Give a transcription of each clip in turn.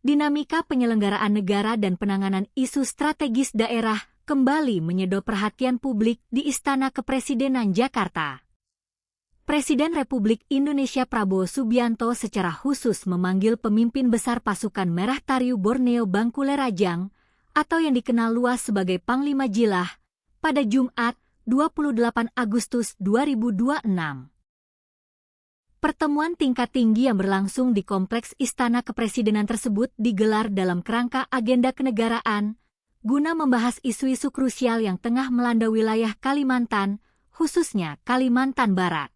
dinamika penyelenggaraan negara dan penanganan isu strategis daerah kembali menyedot perhatian publik di Istana Kepresidenan Jakarta. Presiden Republik Indonesia Prabowo Subianto secara khusus memanggil pemimpin besar pasukan Merah Tariu Borneo Bangkule Rajang atau yang dikenal luas sebagai Panglima Jilah pada Jumat 28 Agustus 2026. Pertemuan tingkat tinggi yang berlangsung di Kompleks Istana Kepresidenan tersebut digelar dalam kerangka agenda kenegaraan guna membahas isu-isu krusial yang tengah melanda wilayah Kalimantan, khususnya Kalimantan Barat.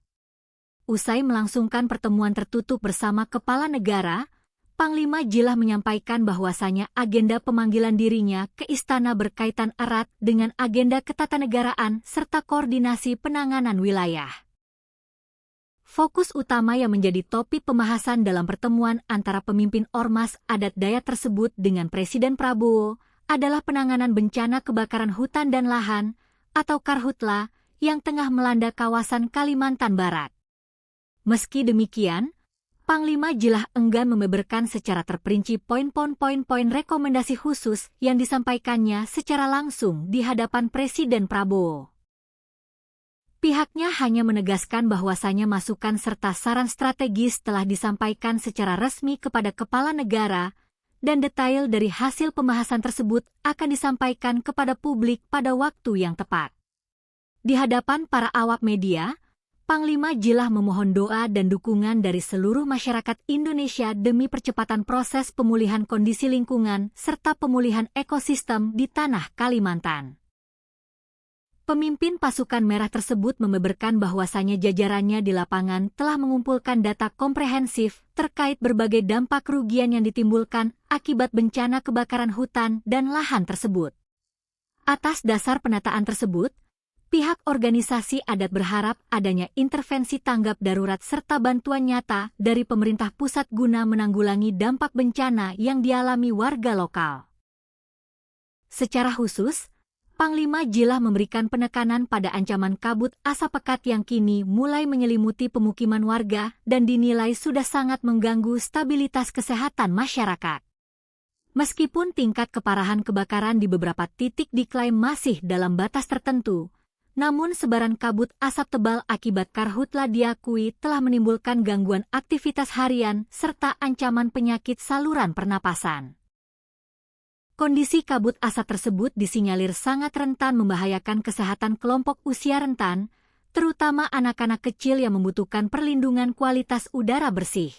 Usai melangsungkan pertemuan tertutup bersama Kepala Negara, Panglima Jilah menyampaikan bahwasanya agenda pemanggilan dirinya ke istana berkaitan erat dengan agenda ketatanegaraan serta koordinasi penanganan wilayah. Fokus utama yang menjadi topik pembahasan dalam pertemuan antara pemimpin Ormas Adat Dayak tersebut dengan Presiden Prabowo adalah penanganan bencana kebakaran hutan dan lahan atau Karhutla yang tengah melanda kawasan Kalimantan Barat. Meski demikian, Panglima Jilah enggan membeberkan secara terperinci poin-poin rekomendasi khusus yang disampaikannya secara langsung di hadapan Presiden Prabowo. Pihaknya hanya menegaskan bahwasanya masukan serta saran strategis telah disampaikan secara resmi kepada Kepala Negara dan detail dari hasil pembahasan tersebut akan disampaikan kepada publik pada waktu yang tepat. Di hadapan para awak media, Panglima Jilah memohon doa dan dukungan dari seluruh masyarakat Indonesia demi percepatan proses pemulihan kondisi lingkungan serta pemulihan ekosistem di tanah Kalimantan. Pemimpin pasukan merah tersebut membeberkan bahwasanya jajarannya di lapangan telah mengumpulkan data komprehensif terkait berbagai dampak kerugian yang ditimbulkan akibat bencana kebakaran hutan dan lahan tersebut. Atas dasar penataan tersebut, pihak organisasi adat berharap adanya intervensi tanggap darurat serta bantuan nyata dari pemerintah pusat guna menanggulangi dampak bencana yang dialami warga lokal. Secara khusus, Panglima Jilah memberikan penekanan pada ancaman kabut asap pekat yang kini mulai menyelimuti pemukiman warga dan dinilai sudah sangat mengganggu stabilitas kesehatan masyarakat. Meskipun tingkat keparahan kebakaran di beberapa titik diklaim masih dalam batas tertentu, namun sebaran kabut asap tebal akibat Karhutla diakui telah menimbulkan gangguan aktivitas harian serta ancaman penyakit saluran pernapasan. Kondisi kabut asap tersebut disinyalir sangat rentan membahayakan kesehatan kelompok usia rentan, terutama anak-anak kecil yang membutuhkan perlindungan kualitas udara bersih.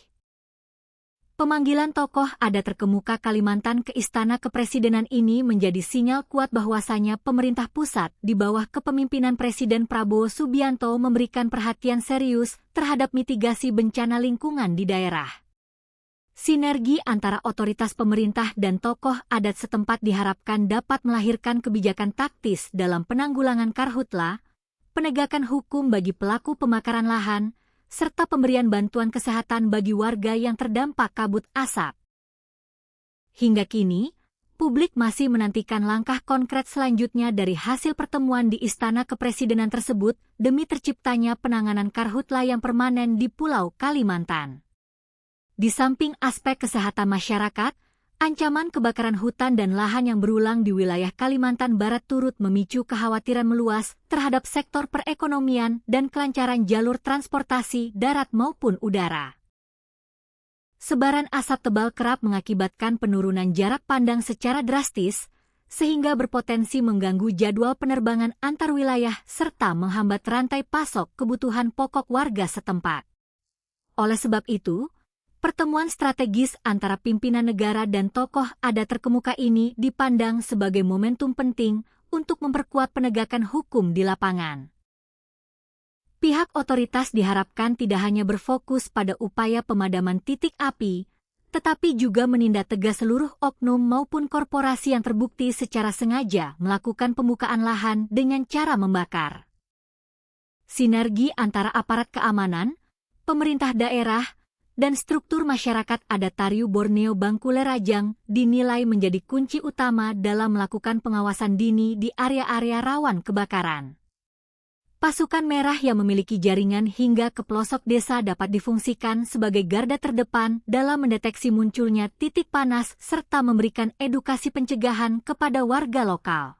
Pemanggilan tokoh adat terkemuka Kalimantan ke Istana Kepresidenan ini menjadi sinyal kuat bahwasanya pemerintah pusat di bawah kepemimpinan Presiden Prabowo Subianto memberikan perhatian serius terhadap mitigasi bencana lingkungan di daerah. Sinergi antara otoritas pemerintah dan tokoh adat setempat diharapkan dapat melahirkan kebijakan taktis dalam penanggulangan Karhutla, penegakan hukum bagi pelaku pembakaran lahan, serta pemberian bantuan kesehatan bagi warga yang terdampak kabut asap. Hingga kini, publik masih menantikan langkah konkret selanjutnya dari hasil pertemuan di Istana Kepresidenan tersebut demi terciptanya penanganan Karhutla yang permanen di Pulau Kalimantan. Di samping aspek kesehatan masyarakat, ancaman kebakaran hutan dan lahan yang berulang di wilayah Kalimantan Barat turut memicu kekhawatiran meluas terhadap sektor perekonomian dan kelancaran jalur transportasi darat maupun udara. Sebaran asap tebal kerap mengakibatkan penurunan jarak pandang secara drastis, sehingga berpotensi mengganggu jadwal penerbangan antar wilayah serta menghambat rantai pasok kebutuhan pokok warga setempat. Oleh sebab itu, pertemuan strategis antara pimpinan negara dan tokoh adat terkemuka ini dipandang sebagai momentum penting untuk memperkuat penegakan hukum di lapangan. Pihak otoritas diharapkan tidak hanya berfokus pada upaya pemadaman titik api, tetapi juga menindak tegas seluruh oknum maupun korporasi yang terbukti secara sengaja melakukan pembukaan lahan dengan cara membakar. Sinergi antara aparat keamanan, pemerintah daerah, dan struktur masyarakat adat Tariu Borneo Bangkule Rajang dinilai menjadi kunci utama dalam melakukan pengawasan dini di area-area rawan kebakaran. Pasukan merah yang memiliki jaringan hingga ke pelosok desa dapat difungsikan sebagai garda terdepan dalam mendeteksi munculnya titik panas serta memberikan edukasi pencegahan kepada warga lokal.